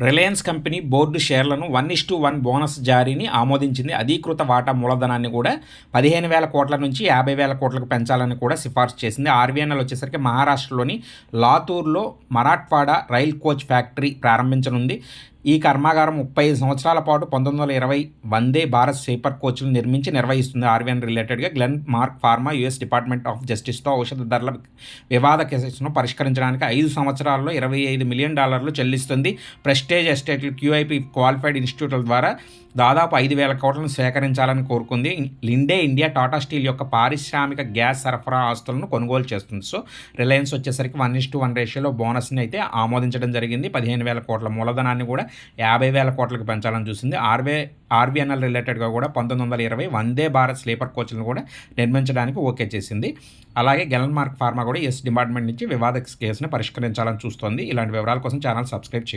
Reliance company board షేర్లను 1:1 bonus జారీని ఆమోదించింది. అధీకృత వాటా మూలధనాన్ని కూడా 15,000 కోట్ల నుంచి 50,000 కోట్లకు పెంచాలని కూడా సిఫార్సు చేసింది. ఆర్బీఎన్ఎల్ వచ్చేసరికి మహారాష్ట్రలోని లాతూర్లో మరాఠ్వాడా రైల్ కోచ్ ఫ్యాక్టరీ ప్రారంభించనుంది. ఈ కర్మాగారం 35 సంవత్సరాల పాటు 1920 వందే భారత్ స్లీపర్ కోచ్లు నిర్వహిస్తుంది. ఆర్బీఎన్ రిలేటెడ్గా Glenmark Pharma US department of జస్టిస్తో ఔషధ ధరల వివాద కేసును పరిష్కరించడానికి 5 సంవత్సరాల్లో $25 మిలియన్ చెల్లిస్తుంది. ప్రెస్టేజ్ ఎస్టేట్లు క్యూఐపి క్వాలిఫైడ్ ఇన్స్టిట్యూట్ల ద్వారా దాదాపు 5,000 కోట్లను సేకరించాలని కోరుకుంది. లిండే ఇండియా టాటా స్టీల్ యొక్క పారిశ్రామిక గ్యాస్ సరఫరా ఆస్తులను కొనుగోలు చేస్తుంది. సో రిలయన్స్ వచ్చేసరికి 1:1 రేషియోలో బోనస్ని అయితే ఆమోదించడం జరిగింది. 15,000 కోట్ల మూలధనాన్ని కూడా 50,000 కోట్లకు పెంచాలని చూసింది. ఆర్బీఎన్ఎల్ రిలేటెడ్గా కూడా 1920 వందే భారత్ స్లీపర్ కోచ్లను కూడా నిర్మించడానికి ఓకే చేసింది. అలాగే గ్లెన్మార్క్ ఫార్మా కూడా ఎస్ డిపార్ట్మెంట్ నుంచి వివాద కేసును పరిష్కరించాలని చూస్తోంది. ఇలాంటి వివరాల కోసం ఛానల్ సబ్స్క్రైబ్ చేయండి.